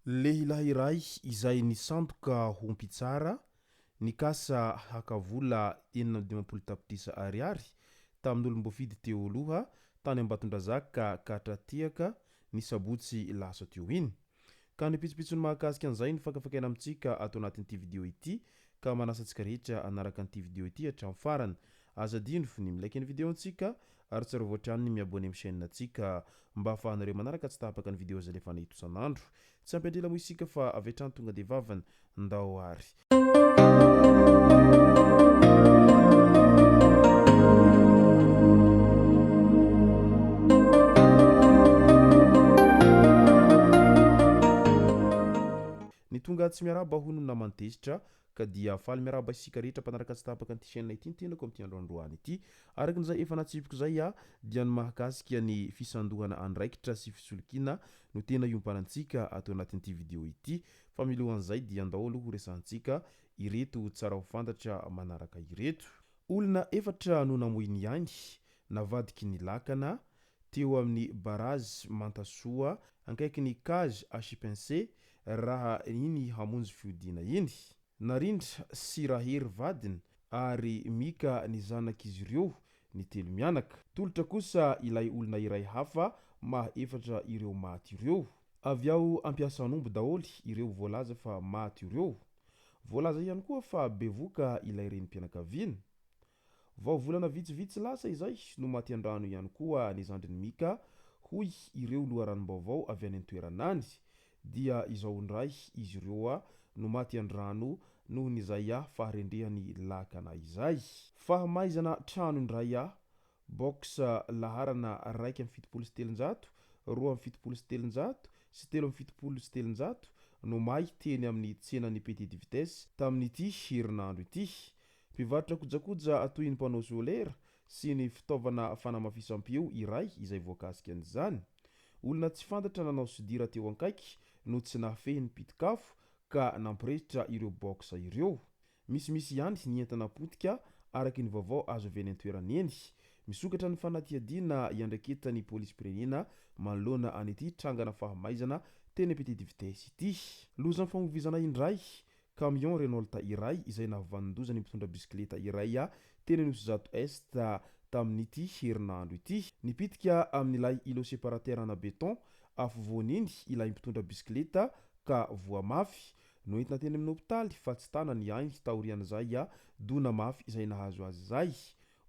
Lehilahy iray izay nisandoka hompy tsara nikasa hakavola 250 tapitrisa ariary tamin'olo mbo fidy teo aloha tany Ambatondrazaka Katratiaka ny sabotsy lasa teo iny. Ka nipitsipitsony mahakasika an'izay ny fakafakaina amintsika ato anatin'ity video ity ka manasa antsika rehetra anaraka an'ity video ity hatramin'ny farany. Aza dino ny milaiky ny video antsika ary tsara voatrany miabone amin'ny chaîne antsika mba ahafahanareo manaraka tsy tapaka ny video zay lefa nahito isan'andro. Tsy ampendrela mo isika fa avy hatrany tonga de vavany ndao ary. Ny tonga tsy miaraba hono namantezitra ka dia faly miaraba isika rehetra mpanaraka tsy tapaka an'ity chaîne ity nitendako amin'ity androandroany ity. Araka an'izay efa natsipiko zay dia ny mahakasika ny fisandohana andraikitra sy fisolokina no tena iompanantsika ato anatin'ity video ity. Fa milohan'izay dia ndao aloha resantsika ireto tsara ho fantatra manaraka ireto. Olona efatra no namoy ny ainy navadiky ny lakana teo amin'ny barazy Mantasoa ankaiky ny cage Achipensé raha iny hamonjy fiodina iny. Narindra sy rahery vadiny ary mika ny zanak'izy ireo ny telo mianaka. Tolotra kosa ilay olona iray hafa efatra ireo maty ireo. Avy ao ampiasan'omby daholy ireo voalaza fa maty ireo. Voalaza ihany koa fa bevoka ilay renim-pianakaviana. Vao volana vitsivitsy lasa izay no maty andrano ihany koa ny zandriny mika hoy ireo loharanom-baovao avy any an-toeranany dia izao ndray izy ireo no maty andrano noho n'izay faharendrehany lakana izay. Fahamaizana trano indray box laharana 1.700, 2.700 sy 3.700 no may teny amin'ny tsenany Petite de Vitesse tamin'ity herinandro ity. Mpivarotra kojakoja toy ny mpanao solaire sy ny fitaovana fanamafisam-peo iray izay voakasika an'izany. Olona tsy fantatra nanao sodira teo ankaiky no tsy nahafehy pitikafo ka nampiresitra ireo box ireo. Misy ihany ny entana potika araky ny vaovao azo avy any an-toerany eny. Misokatra ny fanatiadiana iandraketany polisy-pirenena manoloana an'ity trangana fahamaizana teny Petite de Vitesse ity. Lozan'ny famovizana indray camion Renault iray izay nahavandozany mpitondra bisikileta iray teny Anosizato Est tamin'ity herinandro ity. Nipitika amin'ilay ilo séparateur na béton afovoaniny ilay mpitondra bisikileta ka voamafy no entina teny amin'ny hôpitaly fa tsy tanany ainy taorian'izay dona mafy izay nahazo azy zay.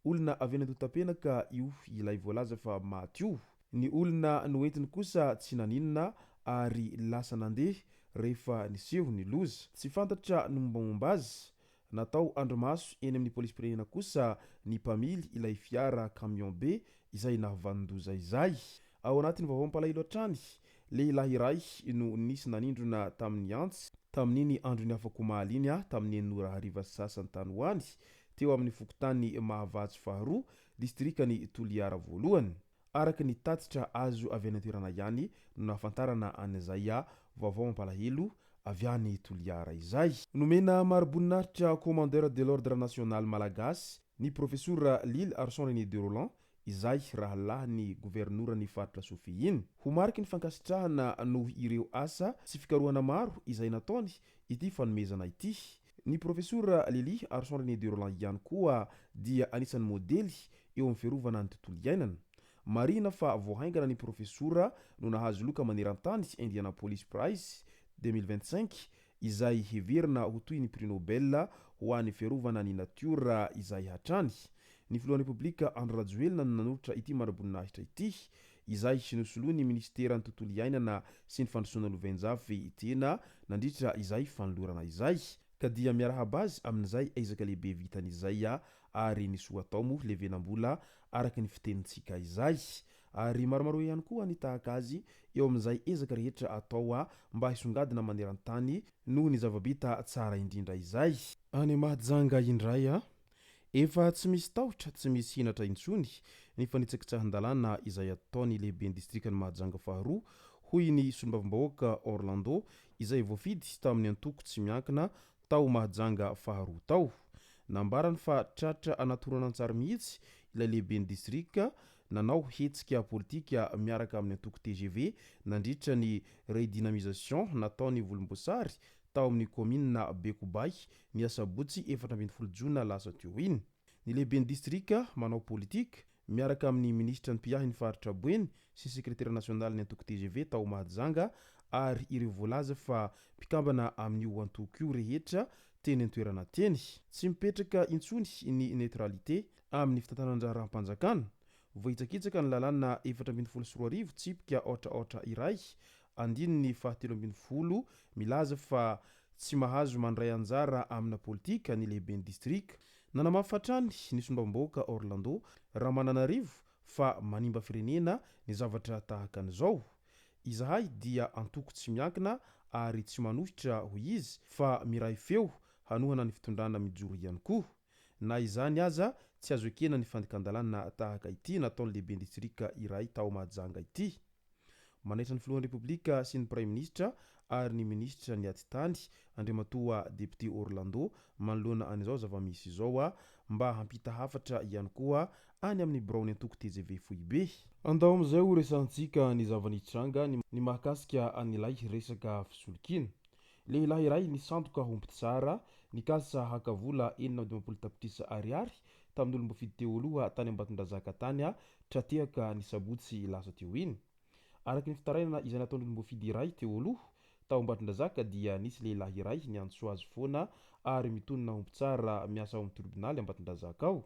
Olona avy any an-totapenaka io ilay voalaza fa maty io. Ny olona no entiny kosa tsy naninona ary lasa nandeha rehefa niseho ny loza. Tsy fantatra ny mombamomba azy. Natao andromaso eny amin'ny polisy-pirenena kosa ny mpamily ilay fiara camion B izay nahavandoza izay. Ao anatin'ny vaovao mampalahelo hatrany, lehilahy iray no nisy nanindrona tamin'ny antsy tamin'iny andro ny afako mahaliny tamin'ny enora hariva sasany tany hoany teo amin'ny fokotany Mahavatsy faharoa distrikany Toliara voalohany. Araka ny tatitra azo avy any an-toerana ihany no nahafantarana an'izay vaovao mampalahelo avy any Toliara izay. Nomena mari-boninahitra commandeur de l'ordre national malagasy ny professeur Lille Arson René de Roland izay raha lahy gouverneur ny faritra Sofia iny. Ho mariky ny fankasitrahana noho ireo asa sy fikarohana maro izay nataony ity fanomezana ity. Ny professeur Lily Arson René de Roland ihany koa dia anisan'ny modely eo amin'ny fiarovana ny tontolo iainana. Marina fa voahaingana ny professeur no nahazo loka maneran-tany Indianapolis Prize 2025 izay heverina ho toy ny prix Nobel ho an'ny fiarovana ny natiora izay hatrany. Ny filohan'ny Republika Andro Rajoelina no nanolotra ity mari-boninahitra ity izay sinosoloany ministeran'ny tontolo iainana sy ny fandrosoana lovenjafy tena nandritra izay fanolorana izay. Ka dia miarahaba azy amin'izay ezaka lehibe vitan'izay ary ny soa atao moa levenam-bola araka ny fitenintsika izay. Ary maromaro ihany koa ny tahaka azy eo amin'izay ezaka rehetra atao mba hisongadina maneran-tany noho ny zavabita tsara indrindra izay. Any Mahajanga indray efa tsy misy tahotra, tsy misy hinatra intsony ny fanitsakitsahan-dalàna izay ataony lehiben'ny distrikany Mahajanga faharoa hoy ny solombavambahoaka Orlando izay voafidy tamin'ny antoko tsy miankina tao mahajanga faharoa tao. Nambarany fa tratra anatorana an-tsara mihitsy ilay lehiben'ny distrika nanao hetsika politika miaraka amin'ny antoko TGV nandritra ny redynamisation nataony volomboasary tao amin'ny commune Bekobay ny asabotsy 14 jona lasa teo iny. Ny lehiben'ny distrika manao politika miaraka amin'ny ministra ny mpiahiny faritra Boeny sy sekretera nasionaly ny antoko TGV tao mahajanga ary ireo voalaza fa mpikambana amin'io antoko io rehetra teny an-toerana teny tsy mipetraka intsony ny neutralité amin'ny fitantanan-jaharam-panjakana. Vohitsakitsaka ny lalàna 14 tsipika ohatraohatra iray andininy 17 milaza fa tsy mahazo mandray anjara amina politika ny lehiben'ny distrika. Nanamafatrany ny solombavambahoaka Orlando Ramananarivo fa manimba firenena ny zavatra tahaka an'izao. Izahay dia antoko tsy miankina ary tsy manohitra hoy izy fa miray feo hanohana ny fitondrana mijoro ihany koa. Na izany aza tsy azo ekena ny fandekan-dalàna tahaka ity nataon'ny lehiben'ny distrika iray tao mahajanga ity. Manaitra ny filohan'ny repoblika sy ny prime ministra ary ny ministra ny atitany Andriamatoa député Orlando manoloana an'izao zava-misy izao mba hampita hafatra ihany koa any amin'ny birao ny antoko TGV Foibe. Andao amin'izay ho resantsika ny zava-nitranga ny mahakasika an'ilay resaka fisolokiana. Lehilahy iray nisandoka homby tsara nikasa hakavola 720 tapitrisa ariary tamin'ny olom-bofidy teo aloha tany Ambatondrazaka tany tratehaka ny sabotsy lasa teo iny. Araky ny fitarainana izay nataon'ny olom-bofidy iray teo aloha tao Ambatondrazaka dia nisy lehilahy iray niantso azy foana ary mitonona homby tsara miasa ao amin'ny tribonaly Ambatondrazaka ao.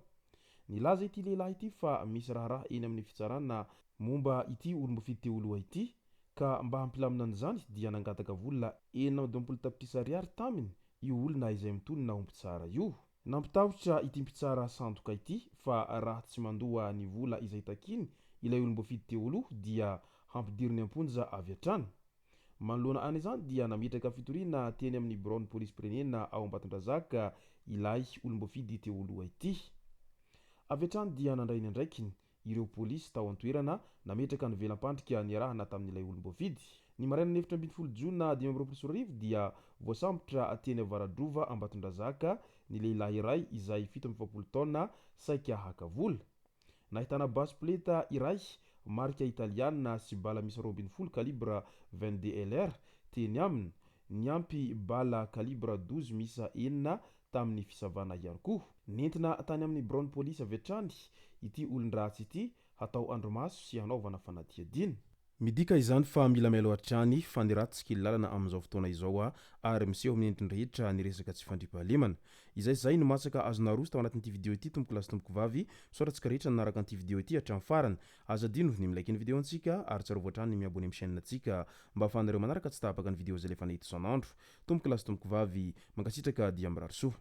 Nilaza ity lehilahy ity fa misy raharaha eny amin'ny fitsarana momba ity olom-bofidy teo aloha ity ka mba hampilamina an'izany dia nangataka vola 720 tapitrisa ariary taminy io olona izay mitonona homby tsara io. Nampitahotra ity mpitsara sandoka ity fa raha tsy mandoa ny vola izay takiny ilay olom-bofidy teo aloha dia hampidiriny amponja avy hatrany. Manoloana an'izany dia nametraka fitoriana teny amin'ny biron'ny polisy pirenena ao Ambatondrazaka ilay olom-bofidy teo aloha ity. Avy hatrany dia nandray ny andraikiny ireo polisy tao an-toerana nametraka ny velam-pandrika niarahana tamin'ilay olom-bofidy. Ny maraina ny 17 jona 2024 dia voasambotra teny Avaradrova Ambatondrazaka ny lehilahy iray izay 17 taona saika hakavola. Nahitana basipleta iray marika italiana sy bala misy 20 kalibra 22 LR teny aminy niampy bala kalibra 12 misa enina tamin'ny fisavana ihany koa. Nentina tany amin'ny biron'ny polisy avy hatrany ity olon-dratsy ity hatao andromaso sy hanaovana fanadihadiana. Midika izany fa mila mialoha hatrany faniratsika lalana amin'izao fotoana izao ary miseho amin'ny endriny rehetra ny resaka tsy fandriampahalemana. Izay no masaka azona roso tao anatin'ity video ity tompoko lasy tompoko vavy soratsika rehetra nanaraka an'ity video ity hatramin'ny farany. Aza dino ny milaiky ny video antsika ary tsara voatrany ny miabony amin'ny chaîne antsika mba ahafahanareo manaraka tsy tapaka ny video zay lefa nahita isan'andro. Tompoko lasy tompoko vavy mankasitraka dia mirary soa.